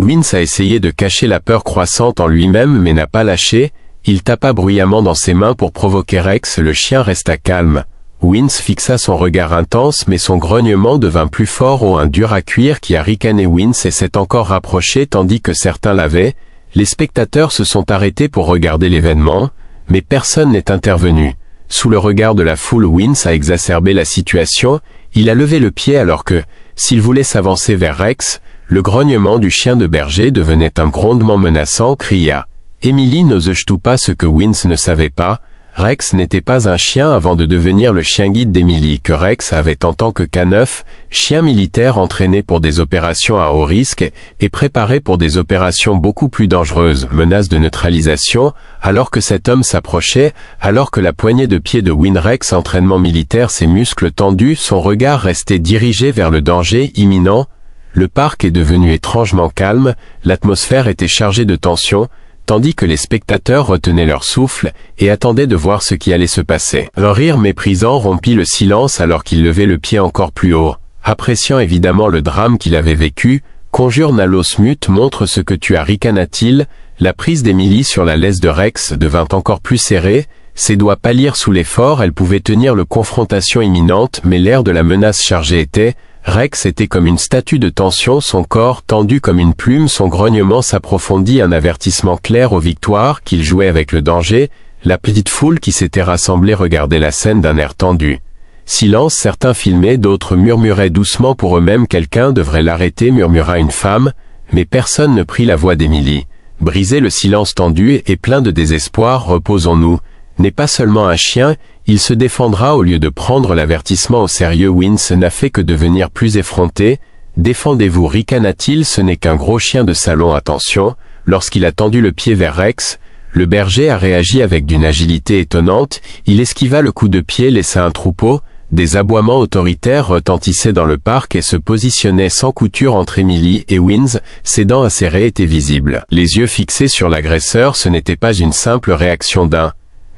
Vince a essayé de cacher la peur croissante en lui-même mais n'a pas lâché. Il tapa bruyamment dans ses mains pour provoquer Rex. Le chien resta calme. Vince fixa son regard intense mais son grognement devint plus fort. Un dur à cuire qui a ricané Vince et s'est encore rapproché tandis que certains l'avaient. Les spectateurs se sont arrêtés pour regarder l'événement, mais personne n'est intervenu. Sous le regard de la foule, Vince a exacerbé la situation. Il a levé le pied alors que, s'il voulait s'avancer vers Rex, le grognement du chien de berger devenait un grondement menaçant. Cria. Emily n'ose tout pas ce que Vince ne savait pas. Rex n'était pas un chien avant de devenir le chien guide d'Emily que Rex avait en tant que K9, chien militaire entraîné pour des opérations à haut risque et préparé pour des opérations beaucoup plus dangereuses, menace de neutralisation, alors que cet homme s'approchait, alors que la poignée de pied de Rex entraînement militaire, ses muscles tendus, son regard restait dirigé vers le danger imminent. Le parc est devenu étrangement calme, l'atmosphère était chargée de tension, tandis que les spectateurs retenaient leur souffle et attendaient de voir ce qui allait se passer. Un rire méprisant rompit le silence alors qu'il levait le pied encore plus haut. Appréciant évidemment le drame qu'il avait vécu, Conjure Nalos Mute montre ce que tu as, ricana-t-il. La prise d'Emily sur la laisse de Rex devint encore plus serrée, ses doigts pâlirent sous l'effort. Elle pouvait tenir le confrontation imminente mais l'air de la menace chargée était... Rex était comme une statue de tension, son corps tendu comme une plume, son grognement s'approfondit, un avertissement clair aux victoires qu'il jouait avec le danger. La petite foule qui s'était rassemblée regardait la scène d'un air tendu. Silence, certains filmaient, d'autres murmuraient doucement pour eux-mêmes. Quelqu'un devrait l'arrêter, murmura une femme, mais personne ne prit la voix d'Emily. Briser le silence tendu et plein de désespoir, reposons-nous, n'est pas seulement un chien, il se défendra au lieu de prendre l'avertissement au sérieux. Vince n'a fait que devenir plus effronté. Défendez-vous, ricana-t-il, ce n'est qu'un gros chien de salon. Attention, lorsqu'il a tendu le pied vers Rex, le berger a réagi avec d'une agilité étonnante, il esquiva le coup de pied, laissa un troupeau, des aboiements autoritaires retentissaient dans le parc et se positionnaient sans couture entre Emily et Vince, ses dents acérées étaient visibles. Les yeux fixés sur l'agresseur, ce n'était pas une simple réaction d'un,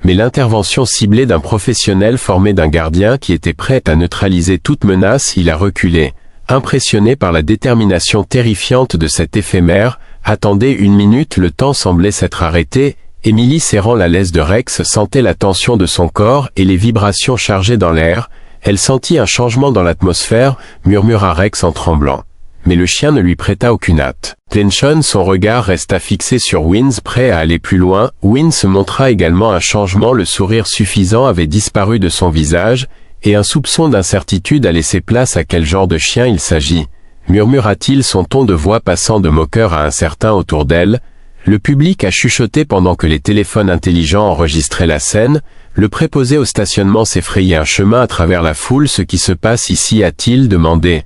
mais l'intervention ciblée d'un professionnel formé d'un gardien qui était prêt à neutraliser toute menace. Il a reculé, impressionné par la détermination terrifiante de cet éphémère. Attendez une minute, le temps semblait s'être arrêté. Emily, serrant la laisse de Rex, sentait la tension de son corps et les vibrations chargées dans l'air. Elle sentit un changement dans l'atmosphère, murmura Rex en tremblant. Mais le chien ne lui prêta aucune hâte. Tension, son regard resta fixé sur Vince, prêt à aller plus loin. Vince montra également un changement, le sourire suffisant avait disparu de son visage, et un soupçon d'incertitude a laissé place à quel genre de chien il s'agit. Murmura-t-il, son ton de voix passant de moqueur à incertain autour d'elle. Le public a chuchoté pendant que les téléphones intelligents enregistraient la scène. Le préposé au stationnement s'effrayait un chemin à travers la foule. Ce qui se passe ici, a-t-il demandé.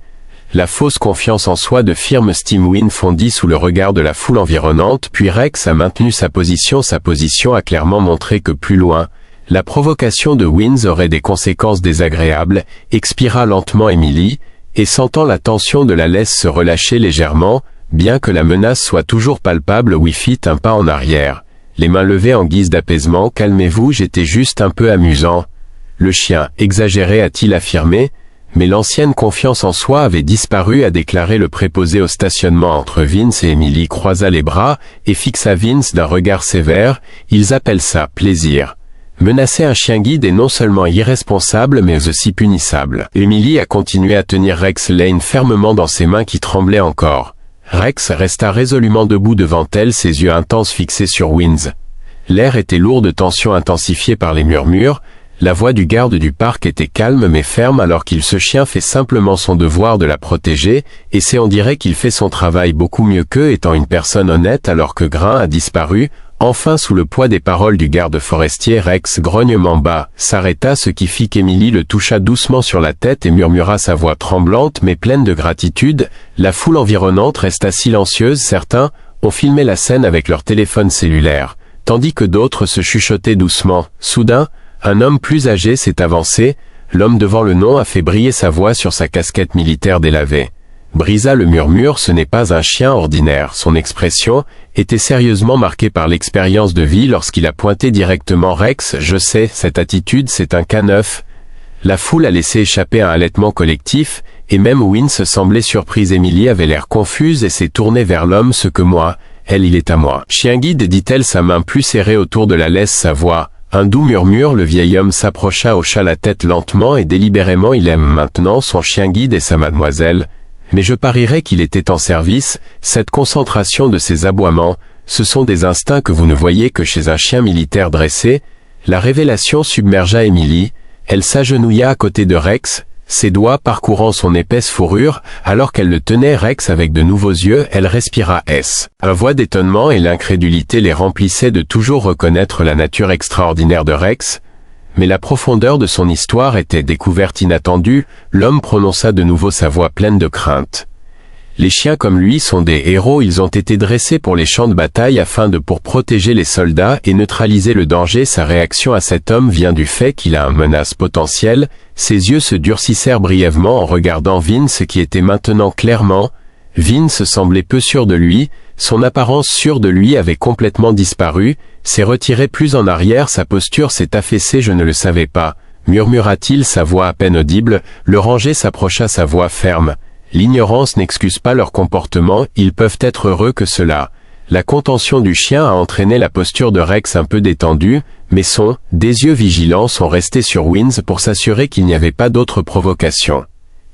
La fausse confiance en soi de firme Steamwind fondit sous le regard de la foule environnante, puis Rex a maintenu sa position. Sa position a clairement montré que plus loin, la provocation de Vince aurait des conséquences désagréables, expira lentement Emily, et sentant la tension de la laisse se relâcher légèrement, bien que la menace soit toujours palpable, lui fit un pas en arrière, les mains levées en guise d'apaisement. Calmez-vous, j'étais juste un peu amusant. Le chien, exagéré, a-t-il affirmé, mais l'ancienne confiance en soi avait disparu, a déclaré le préposé au stationnement. Entre Vince et Emily, croisa les bras et fixa Vince d'un regard sévère. Ils appellent ça plaisir. Menacer un chien guide est non seulement irresponsable mais aussi punissable. Emily a continué à tenir Rex Lane fermement dans ses mains qui tremblaient encore. Rex resta résolument debout devant elle, ses yeux intenses fixés sur Vince. L'air était lourd de tension intensifiée par les murmures. La voix du garde du parc était calme mais ferme alors qu'il ce chien fait simplement son devoir de la protéger, et c'est on dirait qu'il fait son travail beaucoup mieux qu'eux, étant une personne honnête. Alors que Grain a disparu, enfin sous le poids des paroles du garde forestier, Rex, grognement bas, s'arrêta, ce qui fit qu'Emily le toucha doucement sur la tête et murmura sa voix tremblante mais pleine de gratitude. La foule environnante resta silencieuse, certains ont filmé la scène avec leur téléphone cellulaire, tandis que d'autres se chuchotaient doucement. Soudain, un homme plus âgé s'est avancé, l'homme devant le nom a fait briller sa voix sur sa casquette militaire délavée. Brisa le murmure, ce n'est pas un chien ordinaire. Son expression était sérieusement marquée par l'expérience de vie lorsqu'il a pointé directement Rex. Je sais, cette attitude, c'est un K9. La foule a laissé échapper un halètement collectif, et même Vince semblait surprise. Emily avait l'air confuse et s'est tournée vers l'homme. Ce que moi, elle, il est à moi. Chien guide, dit-elle, sa main plus serrée autour de la laisse, sa voix. Un doux murmure. Le vieil homme s'approcha, hocha la tête lentement et délibérément. Il aime maintenant son chien guide et sa mademoiselle. Mais je parierais qu'il était en service. Cette concentration de ses aboiements, ce sont des instincts que vous ne voyez que chez un chien militaire dressé. La révélation submergea Emily. Elle s'agenouilla à côté de Rex, ses doigts parcourant son épaisse fourrure, alors qu'elle le tenait. Rex avec de nouveaux yeux, elle respira. Un voix d'étonnement et l'incrédulité les remplissait de toujours reconnaître la nature extraordinaire de Rex. Mais la profondeur de son histoire était découverte inattendue. L'homme prononça de nouveau sa voix pleine de crainte. Les chiens comme lui sont des héros, ils ont été dressés pour les champs de bataille afin de protéger les soldats et neutraliser le danger. Sa réaction à cet homme vient du fait qu'il a une menace potentielle. Ses yeux se durcissèrent brièvement en regardant Vince qui était maintenant clairement. Vince semblait peu sûr de lui, son apparence sûre de lui avait complètement disparu, s'est retiré plus en arrière, sa posture s'est affaissée. Je ne le savais pas, murmura-t-il, sa voix à peine audible. Le ranger s'approcha, sa voix ferme. L'ignorance n'excuse pas leur comportement, ils peuvent être heureux que cela. La contention du chien a entraîné la posture de Rex un peu détendue, mais des yeux vigilants sont restés sur Vince pour s'assurer qu'il n'y avait pas d'autre provocation.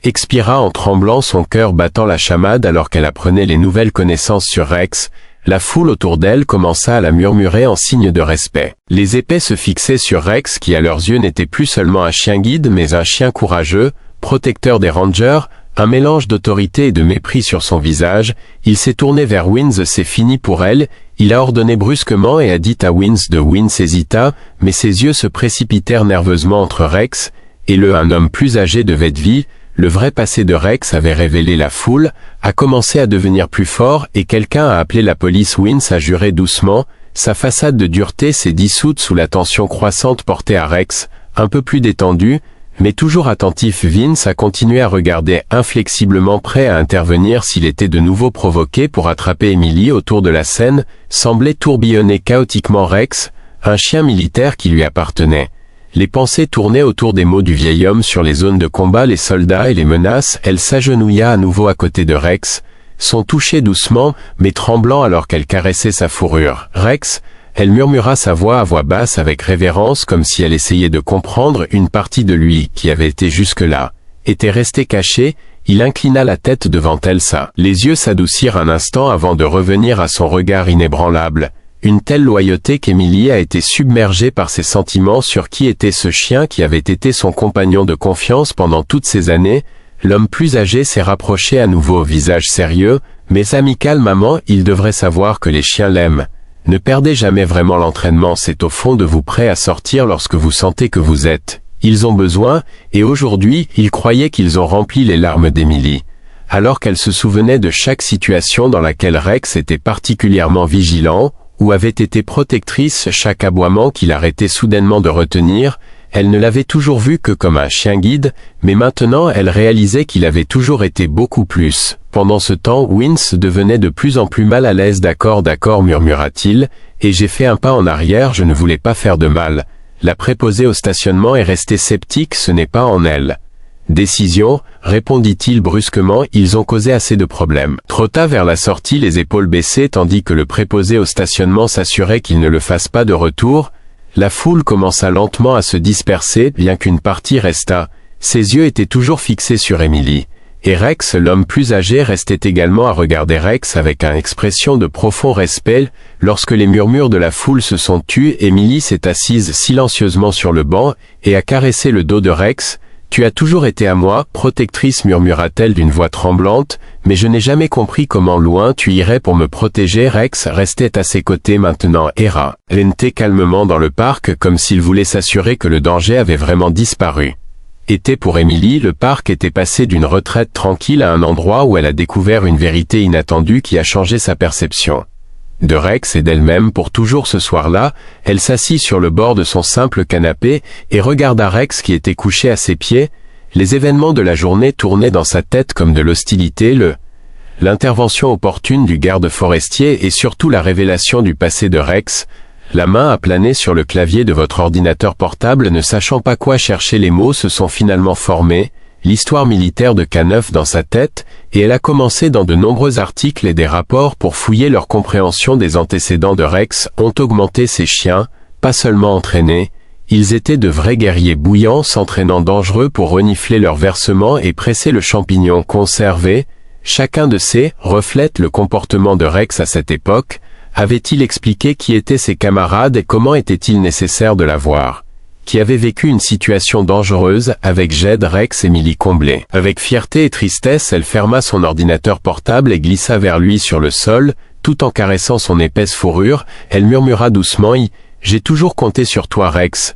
Expira en tremblant, son cœur battant la chamade alors qu'elle apprenait les nouvelles connaissances sur Rex. La foule autour d'elle commença à la murmurer en signe de respect. Les épées se fixaient sur Rex qui à leurs yeux n'était plus seulement un chien guide mais un chien courageux, protecteur des rangers. Un mélange d'autorité et de mépris sur son visage. Il s'est tourné vers Vince. C'est fini pour elle. Il a ordonné brusquement et a dit à Vince de. Vince hésita, mais ses yeux se précipitèrent nerveusement entre Rex et un homme plus âgé de Vedvi. Le vrai passé de Rex avait révélé la foule, a commencé à devenir plus fort et quelqu'un a appelé la police. Vince a juré doucement. Sa façade de dureté s'est dissoute sous la tension croissante portée à Rex, un peu plus détendu, mais toujours attentif. Vince a continué à regarder inflexiblement, prêt à intervenir s'il était de nouveau provoqué pour attraper Emily. Autour de la scène, semblait tourbillonner chaotiquement Rex, un chien militaire qui lui appartenait. Les pensées tournaient autour des mots du vieil homme sur les zones de combat, les soldats et les menaces. Elle s'agenouilla à nouveau à côté de Rex, son toucher doucement, mais tremblant alors qu'elle caressait sa fourrure. Rex, elle murmura sa voix à voix basse avec révérence comme si elle essayait de comprendre. Une partie de lui, qui avait été jusque-là, était restée cachée. Il inclina la tête devant elle. Les yeux s'adoucirent un instant avant de revenir à son regard inébranlable. Une telle loyauté qu'Emily a été submergée par ses sentiments. Sur qui était ce chien qui avait été son compagnon de confiance pendant toutes ces années? L'homme plus âgé s'est rapproché à nouveau, visage sérieux, mais amical. Maman, il devrait savoir que les chiens l'aiment. Ne perdez jamais vraiment l'entraînement, c'est au fond de vous prêt à sortir lorsque vous sentez que vous êtes. Ils ont besoin, et aujourd'hui, ils croyaient qu'ils ont rempli les larmes d'Emily. Alors qu'elle se souvenait de chaque situation dans laquelle Rex était particulièrement vigilant, ou avait été protectrice, chaque aboiement qu'il arrêtait soudainement de retenir, elle ne l'avait toujours vu que comme un chien guide, mais maintenant elle réalisait qu'il avait toujours été beaucoup plus. Pendant ce temps, Vince devenait de plus en plus mal à l'aise. D'accord, murmura-t-il, et j'ai fait un pas en arrière, je ne voulais pas faire de mal. La préposée au stationnement est restée sceptique, ce n'est pas en elle. Décision, répondit-il brusquement, ils ont causé assez de problèmes. Trotta vers la sortie les épaules baissées tandis que le préposé au stationnement s'assurait qu'il ne le fasse pas de retour. La foule commença lentement à se disperser, bien qu'une partie restât. Ses yeux étaient toujours fixés sur Emily. Et Rex, l'homme plus âgé, restait également à regarder Rex avec une expression de profond respect. Lorsque les murmures de la foule se sont tus, Emily s'est assise silencieusement sur le banc et a caressé le dos de Rex. Tu as toujours été à moi, protectrice, murmura-t-elle d'une voix tremblante, mais je n'ai jamais compris comment loin tu irais pour me protéger. Rex restait à ses côtés maintenant. Hera lentait calmement dans le parc comme s'il voulait s'assurer que le danger avait vraiment disparu. Pour Emily, le parc était passé d'une retraite tranquille à un endroit où elle a découvert une vérité inattendue qui a changé sa perception de Rex et d'elle-même pour toujours. Ce soir-là, elle s'assit sur le bord de son simple canapé et regarda Rex qui était couché à ses pieds. Les événements de la journée tournaient dans sa tête comme de l'hostilité, l'intervention opportune du garde forestier et surtout la révélation du passé de Rex. La main a plané sur le clavier de votre ordinateur portable, ne sachant pas quoi chercher. Les mots se sont finalement formés. l'histoire militaire de K9 dans sa tête, et elle a commencé dans de nombreux articles et des rapports pour fouiller leur compréhension des antécédents de Rex, ont augmenté ces chiens, pas seulement entraînés, ils étaient de vrais guerriers bouillants s'entraînant dangereux pour renifler leur versement et presser le champignon conservé. Chacun de ces reflète le comportement de Rex à cette époque. Avait-il expliqué qui étaient ses camarades et comment était-il nécessaire de l'avoir? Qui avait vécu une situation dangereuse avec Jed, Rex et Millie comblés. Avec fierté et tristesse, elle ferma son ordinateur portable et glissa vers lui sur le sol, tout en caressant son épaisse fourrure. Elle murmura doucement: j'ai toujours compté sur toi, Rex.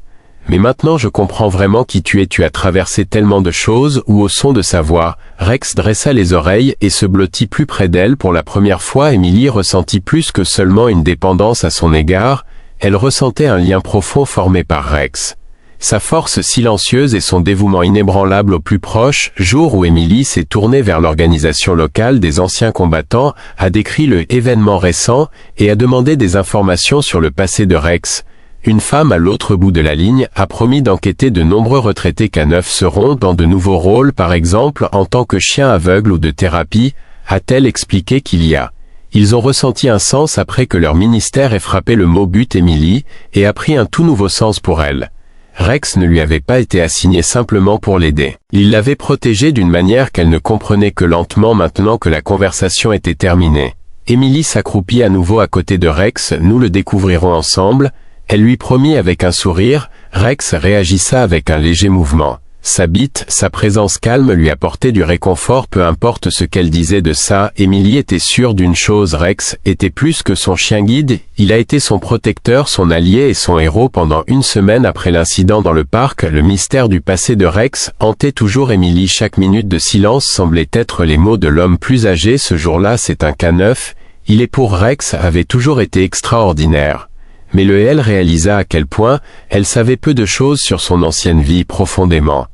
Mais maintenant je comprends vraiment qui tu es. Tu as traversé tellement de choses. Ou au son de sa voix, Rex dressa les oreilles et se blottit plus près d'elle. Pour la première fois, Emily ressentit plus que seulement une dépendance à son égard. Elle ressentait un lien profond formé par Rex. Sa force silencieuse et son dévouement inébranlable au plus proche. Jour où Emily s'est tournée vers l'organisation locale des anciens combattants, a décrit le événement récent et a demandé des informations sur le passé de Rex. Une femme à l'autre bout de la ligne a promis d'enquêter. De nombreux retraités K9 seront dans de nouveaux rôles, par exemple en tant que chien aveugle ou de thérapie, a-t-elle expliqué qu'il y a. Ils ont ressenti un sens après que leur ministère ait frappé le mot but Emily, et a pris un tout nouveau sens pour elle. Rex ne lui avait pas été assigné simplement pour l'aider. Il l'avait protégée d'une manière qu'elle ne comprenait que lentement maintenant que la conversation était terminée. Emily s'accroupit à nouveau à côté de Rex. Nous le découvrirons ensemble. Elle lui promit avec un sourire. Rex réagissa avec un léger mouvement. Sa bite, sa présence calme lui apportait du réconfort peu importe ce qu'elle disait de ça. Emily était sûre d'une chose, Rex était plus que son chien guide, il a été son protecteur, son allié et son héros pendant une semaine après l'incident dans le parc. Le mystère du passé de Rex hantait toujours Emily. Chaque minute de silence semblait être les mots de l'homme plus âgé. Ce jour-là, c'est un K9, il est pour Rex avait toujours été extraordinaire. Mais elle réalisa à quel point elle savait peu de choses sur son ancienne vie profondément.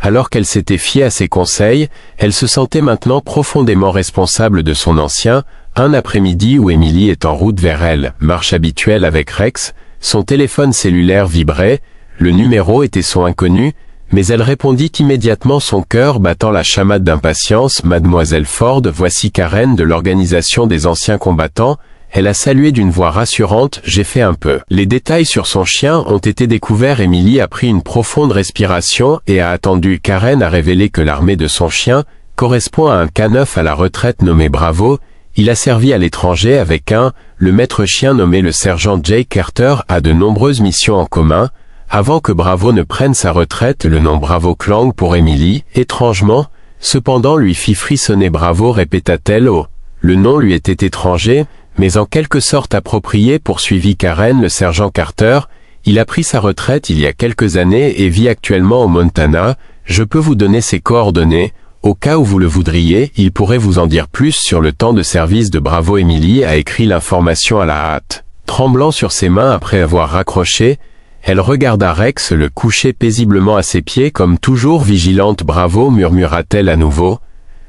Alors qu'elle s'était fiée à ses conseils, elle se sentait maintenant profondément responsable de son ancien. Un après-midi où Emily est en route vers elle, marche habituelle avec Rex, son téléphone cellulaire vibrait, le numéro était son inconnu, mais elle répondit immédiatement, son cœur battant la chamade d'impatience. Mademoiselle Ford, voici Karen de l'organisation des anciens combattants. Elle a salué d'une voix rassurante. J'ai fait un peu. Les détails sur son chien ont été découverts. Emily a pris une profonde respiration et a attendu. Karen a révélé que l'armée de son chien correspond à un K9 à la retraite nommé Bravo. Il a servi à l'étranger avec le maître chien nommé le sergent Jake Carter a de nombreuses missions en commun. Avant que Bravo ne prenne sa retraite, le nom Bravo Clang pour Emily, étrangement, cependant lui fit frissonner. Bravo, répéta-t-elle. Oh, le nom lui était étranger, mais en quelque sorte approprié, poursuivit Karen. Le sergent Carter, il a pris sa retraite il y a quelques années et vit actuellement au Montana. Je peux vous donner ses coordonnées, au cas où vous le voudriez. Il pourrait vous en dire plus sur le temps de service de Bravo. Emily a écrit l'information à la hâte. Tremblant sur ses mains après avoir raccroché, elle regarda Rex le coucher paisiblement à ses pieds comme toujours vigilante. Bravo, murmura-t-elle à nouveau.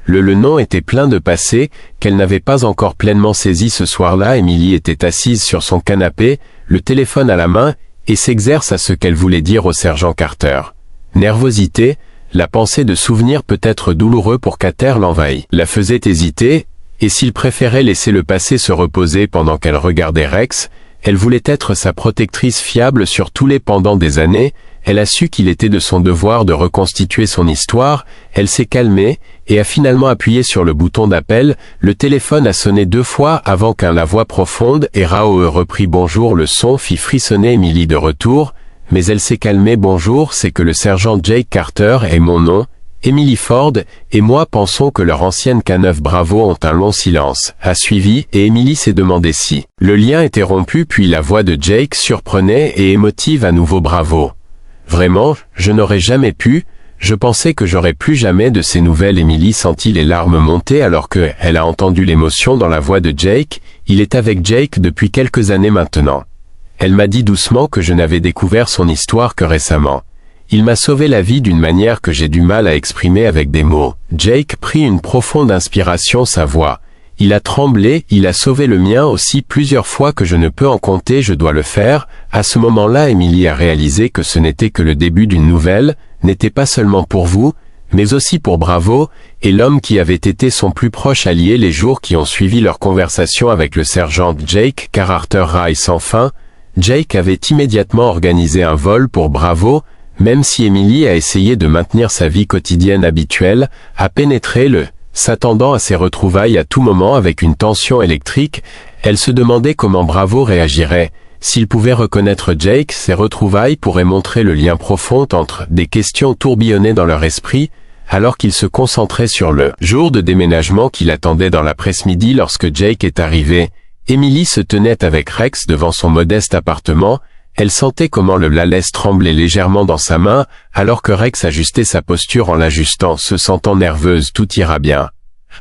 Le nom était plein de passé, qu'elle n'avait pas encore pleinement saisi ce soir-là. Emily était assise sur son canapé, le téléphone à la main, et s'exerce à ce qu'elle voulait dire au sergent Carter. Nervosité, la pensée de souvenirs peut-être douloureux pour Carter l'envahit, la faisait hésiter, et s'il préférait laisser le passé se reposer pendant qu'elle regardait Rex, elle voulait être sa protectrice fiable sur tous les pendant des années. Elle a su qu'il était de son devoir de reconstituer son histoire. Elle s'est calmée et a finalement appuyé sur le bouton d'appel. Le téléphone a sonné 2 fois avant la voix profonde et rauque reprit. Bonjour. Le son fit frissonner Emily de retour, mais elle s'est calmée. Bonjour, c'est que le sergent Jake Carter est mon nom. Emily Ford et moi pensons que leur ancienne K9 Bravo ont un long silence a suivi et Emily s'est demandé si le lien était rompu, puis la voix de Jake surprenait et émotive à nouveau. Bravo. Vraiment, je n'aurais jamais pu, je pensais que j'aurais plus jamais de ces nouvelles. Emily sentit les larmes monter alors que elle a entendu l'émotion dans la voix de Jake. Il est avec Jake depuis quelques années maintenant. Elle m'a dit doucement que je n'avais découvert son histoire que récemment. Il m'a sauvé la vie d'une manière que j'ai du mal à exprimer avec des mots. Jake prit une profonde inspiration, sa voix. Il a tremblé, il a sauvé le mien aussi plusieurs fois que je ne peux en compter, je dois le faire. À ce moment-là, Emily a réalisé que ce n'était que le début d'une nouvelle, n'était pas seulement pour vous, mais aussi pour Bravo, et l'homme qui avait été son plus proche allié les jours qui ont suivi leur conversation avec le sergent Jake, car Arthur Rice enfin. Jake avait immédiatement organisé un vol pour Bravo, même si Emily a essayé de maintenir sa vie quotidienne habituelle, a pénétré s'attendant à ses retrouvailles à tout moment avec une tension électrique. Elle se demandait comment Bravo réagirait. S'il pouvait reconnaître Jake, ses retrouvailles pourraient montrer le lien profond entre des questions tourbillonnées dans leur esprit, alors qu'il se concentrait sur le jour de déménagement qu'il attendait dans l'après-midi lorsque Jake est arrivé. Emily se tenait avec Rex devant son modeste appartement. Elle sentait comment la laisse tremblait légèrement dans sa main, alors que Rex ajustait sa posture en l'ajustant, se sentant nerveuse. Tout ira bien.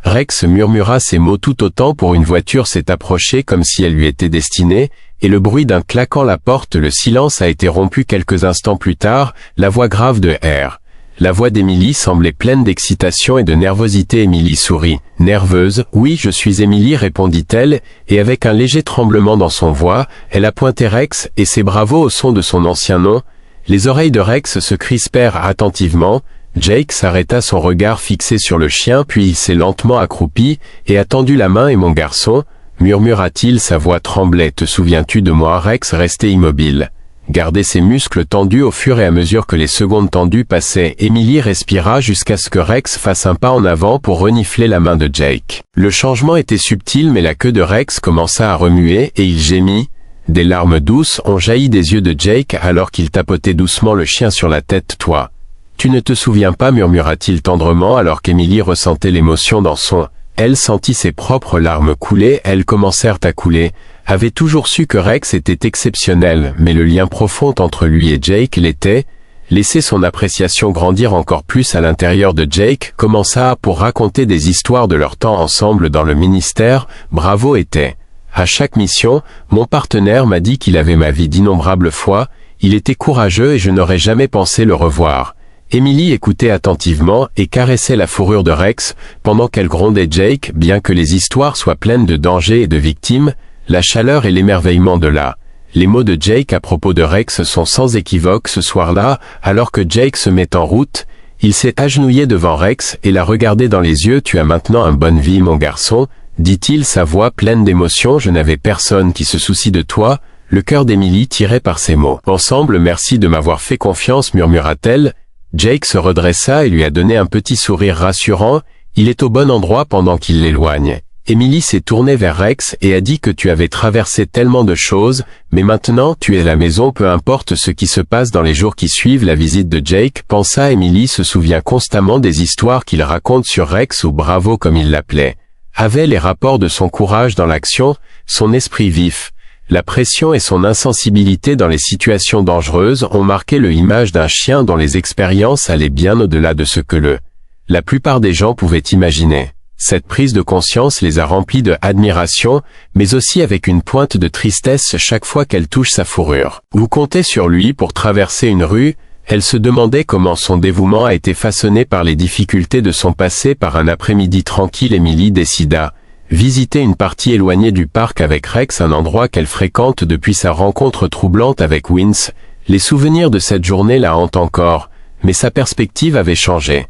Rex murmura ces mots tout autant pour une voiture s'est approchée comme si elle lui était destinée, et le bruit d'un claquant la porte, le silence a été rompu quelques instants plus tard, la voix grave de R. La voix d'Emily semblait pleine d'excitation et de nervosité. Emily sourit. Nerveuse, oui, je suis Emily, répondit-elle, et avec un léger tremblement dans son voix, elle a pointé Rex et ses bravos au son de son ancien nom. Les oreilles de Rex se crispèrent attentivement. Jake s'arrêta, son regard fixé sur le chien, puis il s'est lentement accroupi et a tendu la main. Et mon garçon, murmura-t-il, sa voix tremblait. Te souviens-tu de moi? Rex restait immobile. Gardait ses muscles tendus au fur et à mesure que les secondes tendues passaient. Emily respira jusqu'à ce que Rex fasse un pas en avant pour renifler la main de Jake. Le changement était subtil, mais la queue de Rex commença à remuer et il gémit. Des larmes douces ont jailli des yeux de Jake alors qu'il tapotait doucement le chien sur la tête. Toi, tu ne te souviens pas, murmura-t-il tendrement alors qu'Emily ressentait l'émotion dans son. Elle sentit ses propres larmes couler, elles commencèrent à couler. Avait toujours su que Rex était exceptionnel, mais le lien profond entre lui et Jake l'était. Laisser son appréciation grandir encore plus à l'intérieur de Jake, commença pour raconter des histoires de leur temps ensemble dans le ministère. Bravo était. À chaque mission, mon partenaire m'a dit qu'il avait ma vie d'innombrables fois, il était courageux et je n'aurais jamais pensé le revoir. Emily écoutait attentivement et caressait la fourrure de Rex, pendant qu'elle grondait Jake, bien que les histoires soient pleines de dangers et de victimes, la chaleur et l'émerveillement de là. Les mots de Jake à propos de Rex sont sans équivoque ce soir-là, alors que Jake se met en route, il s'est agenouillé devant Rex et l'a regardé dans les yeux. Tu as maintenant une bonne vie, mon garçon, dit-il, sa voix pleine d'émotion. Je n'avais personne qui se soucie de toi. Le cœur d'Emily tirait par ces mots. Ensemble, merci de m'avoir fait confiance, murmura-t-elle. Jake se redressa et lui a donné un petit sourire rassurant. Il est au bon endroit pendant qu'il l'éloigne. Emily s'est tournée vers Rex et a dit que tu avais traversé tellement de choses, mais maintenant tu es à la maison, peu importe ce qui se passe dans les jours qui suivent la visite de Jake. Pensa Emily se souvient constamment des histoires qu'il raconte sur Rex ou Bravo comme il l'appelait. Avait les rapports de son courage dans l'action, son esprit vif. La pression et son insensibilité dans les situations dangereuses ont marqué l'image d'un chien dont les expériences allaient bien au-delà de ce que la plupart des gens pouvaient imaginer. Cette prise de conscience les a remplis de admiration, mais aussi avec une pointe de tristesse chaque fois qu'elle touche sa fourrure. Ou comptait sur lui pour traverser une rue, elle se demandait comment son dévouement a été façonné par les difficultés de son passé. Par un après-midi tranquille, Emily décida visiter une partie éloignée du parc avec Rex, un endroit qu'elle fréquente depuis sa rencontre troublante avec Vince. Les souvenirs de cette journée la hantent encore, mais sa perspective avait changé.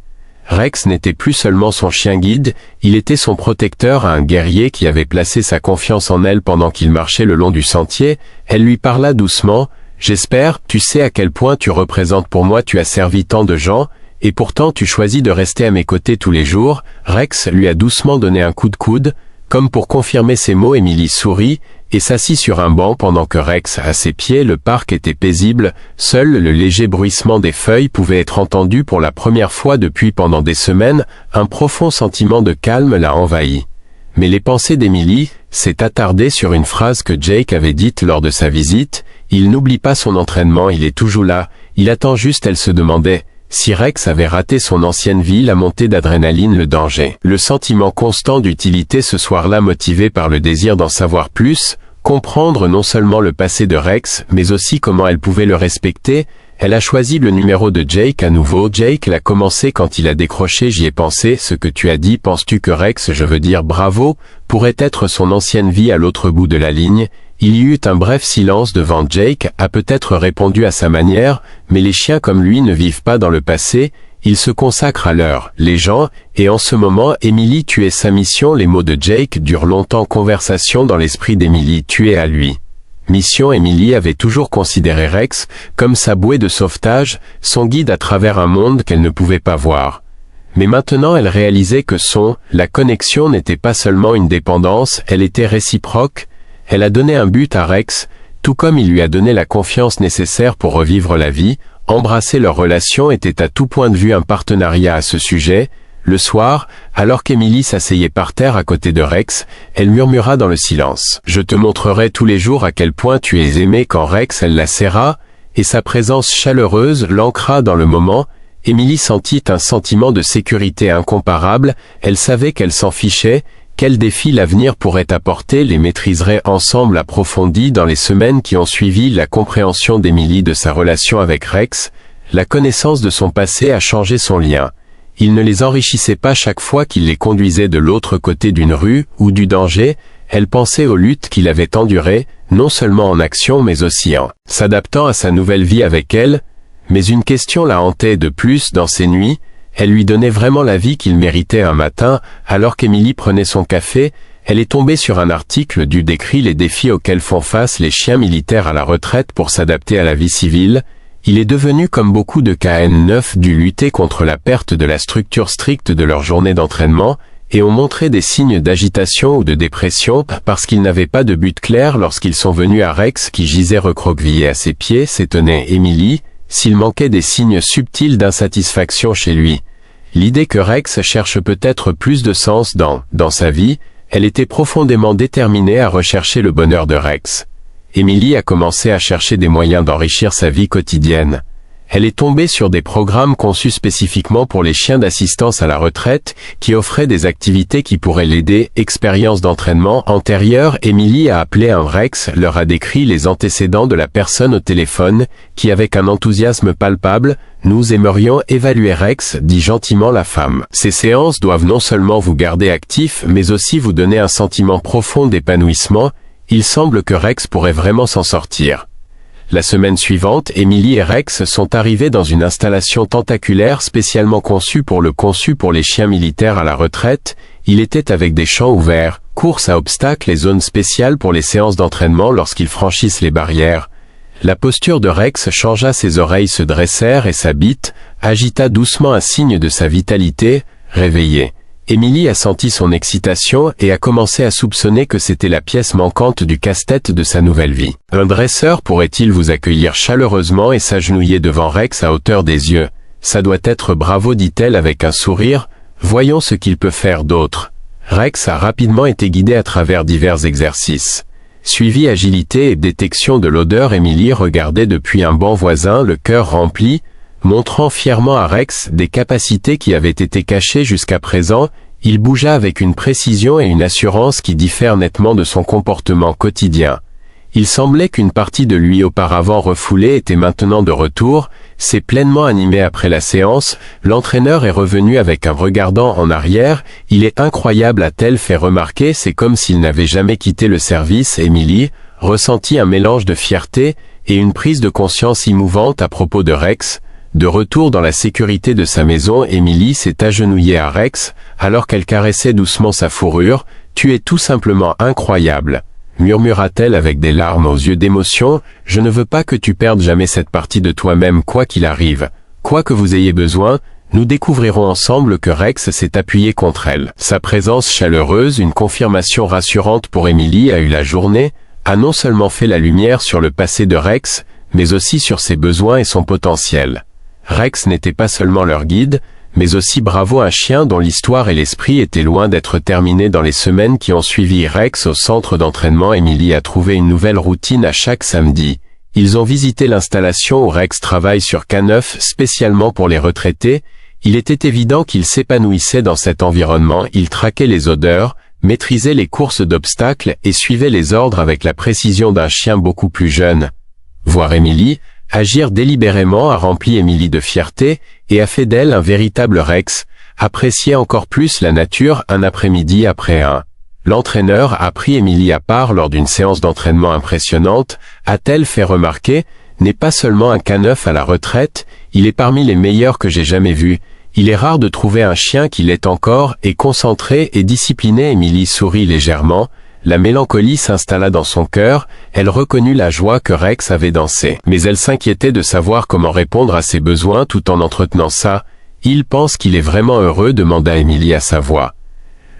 Rex n'était plus seulement son chien guide, il était son protecteur, un guerrier qui avait placé sa confiance en elle pendant qu'il marchait le long du sentier. Elle lui parla doucement. « J'espère, tu sais à quel point tu représentes pour moi, tu as servi tant de gens, et pourtant tu choisis de rester à mes côtés tous les jours. » Rex lui a doucement donné un coup de coude. Comme pour confirmer ces mots, Emily sourit et s'assit sur un banc pendant que Rex, à ses pieds. Le parc était paisible, seul le léger bruissement des feuilles pouvait être entendu pour la première fois depuis pendant des semaines. Un profond sentiment de calme l'a envahi. Mais les pensées d'Emily s'est attardée sur une phrase que Jake avait dite lors de sa visite. Il n'oublie pas son entraînement, il est toujours là, il attend juste. Elle se demandait si Rex avait raté son ancienne vie, la montée d'adrénaline, le danger. Le sentiment constant d'utilité ce soir-là, motivé par le désir d'en savoir plus, comprendre non seulement le passé de Rex, mais aussi comment elle pouvait le respecter. Elle a choisi le numéro de Jake à nouveau. Jake l'a commencé quand il a décroché. J'y ai pensé, ce que tu as dit. Penses-tu que Rex, je veux dire Bravo, pourrait être son ancienne vie à l'autre bout de la ligne? Il y eut un bref silence devant Jake, a peut-être répondu à sa manière, mais les chiens comme lui ne vivent pas dans le passé, Il se consacre à l'heure, les gens, et en ce moment Emily tuait sa mission. Les mots de Jake durent longtemps. Conversation dans l'esprit d'Emily tuée à lui. Mission. Emily avait toujours considéré Rex comme sa bouée de sauvetage, son guide à travers un monde qu'elle ne pouvait pas voir. Mais maintenant elle réalisait que la connexion n'était pas seulement une dépendance, elle était réciproque. Elle a donné un but à Rex, tout comme il lui a donné la confiance nécessaire pour revivre la vie. Embrasser leur relation était à tout point de vue un partenariat à ce sujet. Le soir, alors qu'Emily s'asseyait par terre à côté de Rex, elle murmura dans le silence. « Je te montrerai tous les jours à quel point tu es aimé. » Quand Rex elle la serra, et sa présence chaleureuse l'ancra dans le moment, Emily sentit un sentiment de sécurité incomparable. Elle savait qu'elle s'en fichait. Quels défis l'avenir pourrait apporter les maîtriserait ensemble. Approfondie dans les semaines qui ont suivi. La compréhension d'Emily de sa relation avec Rex, la connaissance de son passé a changé son lien. Il ne les enrichissait pas chaque fois qu'il les conduisait de l'autre côté d'une rue ou du danger. Elle pensait aux luttes qu'il avait endurées, non seulement en action mais aussi en s'adaptant à sa nouvelle vie avec elle. Mais une question la hantait de plus dans ses nuits. Elle lui donnait vraiment la vie qu'il méritait. Un matin, alors qu'Emily prenait son café, elle est tombée sur un article du décrit les défis auxquels font face les chiens militaires à la retraite pour s'adapter à la vie civile. Il est devenu comme beaucoup de KN9 dû lutter contre la perte de la structure stricte de leur journée d'entraînement et ont montré des signes d'agitation ou de dépression parce qu'ils n'avaient pas de but clair lorsqu'ils sont venus à Rex qui gisait recroquevillé à ses pieds. S'étonnait Emily s'il manquait des signes subtils d'insatisfaction chez lui. L'idée que Rex cherche peut-être plus de sens dans sa vie, elle était profondément déterminée à rechercher le bonheur de Rex. Emily a commencé à chercher des moyens d'enrichir sa vie quotidienne. Elle est tombée sur des programmes conçus spécifiquement pour les chiens d'assistance à la retraite, qui offraient des activités qui pourraient l'aider. Expérience d'entraînement antérieure. Emily a appelé un Rex, leur a décrit les antécédents de la personne au téléphone, qui avec un enthousiasme palpable, « Nous aimerions évaluer Rex », dit gentiment la femme. Ces séances doivent non seulement vous garder actif, mais aussi vous donner un sentiment profond d'épanouissement. Il semble que Rex pourrait vraiment s'en sortir. La semaine suivante, Emily et Rex sont arrivés dans une installation tentaculaire spécialement conçue pour les chiens militaires à la retraite. Il était avec des champs ouverts, courses à obstacles et zones spéciales pour les séances d'entraînement lorsqu'ils franchissent les barrières. La posture de Rex changea, ses oreilles se dressèrent et sa bite agita doucement un signe de sa vitalité, réveillée. Emily a senti son excitation et a commencé à soupçonner que c'était la pièce manquante du casse-tête de sa nouvelle vie. Un dresseur pourrait-il vous accueillir chaleureusement et s'agenouiller devant Rex à hauteur des yeux? Ça doit être bravo, dit-elle avec un sourire. Voyons ce qu'il peut faire d'autre. Rex a rapidement été guidé à travers divers exercices. Suivi agilité et détection de l'odeur. Emily regardait depuis un banc voisin, le cœur rempli, montrant fièrement à Rex des capacités qui avaient été cachées jusqu'à présent. Il bougea avec une précision et une assurance qui diffèrent nettement de son comportement quotidien. Il semblait qu'une partie de lui auparavant refoulée était maintenant de retour. C'est pleinement animé après la séance. L'entraîneur est revenu avec un regardant en arrière. Il est incroyable, a-t-elle fait remarquer. C'est comme s'il n'avait jamais quitté le service. Emily ressentit un mélange de fierté et une prise de conscience émouvante à propos de Rex. De retour dans la sécurité de sa maison, Emily s'est agenouillée à Rex, alors qu'elle caressait doucement sa fourrure. « Tu es tout simplement incroyable », murmura-t-elle avec des larmes aux yeux d'émotion. « Je ne veux pas que tu perdes jamais cette partie de toi-même, quoi qu'il arrive. Quoi que vous ayez besoin, nous découvrirons ensemble que Rex s'est appuyé contre elle. » Sa présence chaleureuse, une confirmation rassurante pour Emily a eu la journée, a non seulement fait la lumière sur le passé de Rex, mais aussi sur ses besoins et son potentiel. Rex n'était pas seulement leur guide, mais aussi bravo, un chien dont l'histoire et l'esprit étaient loin d'être terminés. Dans les semaines qui ont suivi Rex au centre d'entraînement, Emily a trouvé une nouvelle routine à chaque samedi. Ils ont visité l'installation où Rex travaille sur K9 spécialement pour les retraités. Il était évident qu'il s'épanouissait dans cet environnement. Il traquait les odeurs, maîtrisait les courses d'obstacles et suivait les ordres avec la précision d'un chien beaucoup plus jeune. Voir Emily agir délibérément a rempli Emily de fierté et a fait d'elle un véritable Rex, appréciait encore plus la nature. Un après-midi après l'entraîneur a pris Emily à part lors d'une séance d'entraînement impressionnante, a-t-elle fait remarquer, n'est pas seulement un K9 à la retraite, il est parmi les meilleurs que j'ai jamais vus. Il est rare de trouver un chien qui l'est encore, et concentré et discipliné. Émilie sourit légèrement. La mélancolie s'installa dans son cœur, elle reconnut la joie que Rex avait dansé. Mais elle s'inquiétait de savoir comment répondre à ses besoins tout en entretenant ça. Il pense qu'il est vraiment heureux, demanda Émilie à sa voix.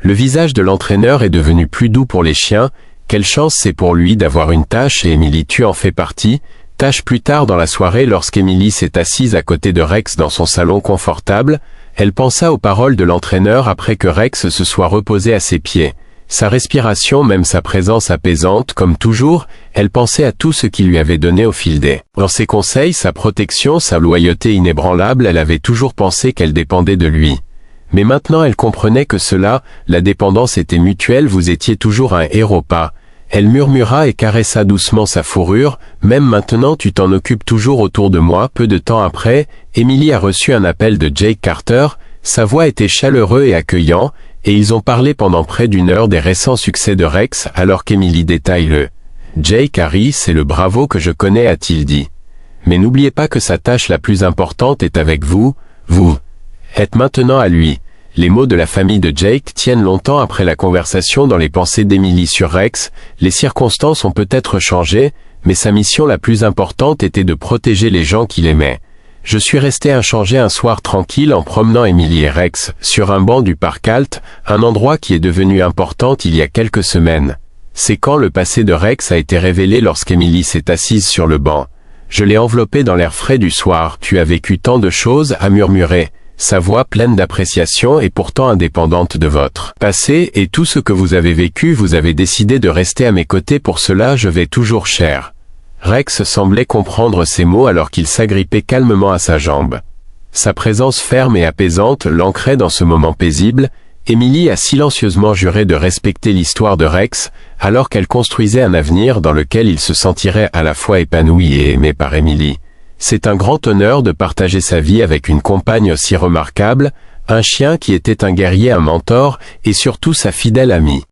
Le visage de l'entraîneur est devenu plus doux pour les chiens. Quelle chance c'est pour lui d'avoir une tâche, et Émilie, tu en fais partie. Tâche plus tard dans la soirée, lorsqu'Émilie s'est assise à côté de Rex dans son salon confortable, elle pensa aux paroles de l'entraîneur après que Rex se soit reposé à ses pieds. Sa respiration, même sa présence apaisante, comme toujours, elle pensait à tout ce qu'il lui avait donné au fil des. Dans ses conseils, sa protection, sa loyauté inébranlable, elle avait toujours pensé qu'elle dépendait de lui. Mais maintenant elle comprenait que cela, la dépendance était mutuelle, vous étiez toujours un héros, pas. Elle murmura et caressa doucement sa fourrure, même maintenant tu t'en occupes toujours autour de moi. Peu de temps après, Émilie a reçu un appel de Jake Carter, sa voix était chaleureuse et accueillant, et ils ont parlé pendant près d'une heure des récents succès de Rex alors qu'Émilie détaille le Jake Harry, c'est le bravo que je connais, a-t-il dit. Mais n'oubliez pas que sa tâche la plus importante est avec vous, vous êtes maintenant à lui. Les mots de la famille de Jake tiennent longtemps après la conversation dans les pensées d'Émilie sur Rex. Les circonstances ont peut-être changé, mais sa mission la plus importante était de protéger les gens qu'il aimait. Je suis resté inchangé un soir tranquille en promenant Émilie et Rex sur un banc du parc Alt, un endroit qui est devenu important il y a quelques semaines. C'est quand le passé de Rex a été révélé lorsqu'Émilie s'est assise sur le banc. Je l'ai enveloppé dans l'air frais du soir. Tu as vécu tant de choses, a murmuré. Sa voix pleine d'appréciation et pourtant indépendante de votre passé et tout ce que vous avez vécu, vous avez décidé de rester à mes côtés, pour cela je vais toujours cher. Rex semblait comprendre ces mots alors qu'il s'agrippait calmement à sa jambe. Sa présence ferme et apaisante l'ancrait dans ce moment paisible. Émilie a silencieusement juré de respecter l'histoire de Rex, alors qu'elle construisait un avenir dans lequel il se sentirait à la fois épanoui et aimé par Émilie. C'est un grand honneur de partager sa vie avec une compagne aussi remarquable, un chien qui était un guerrier, un mentor, et surtout sa fidèle amie.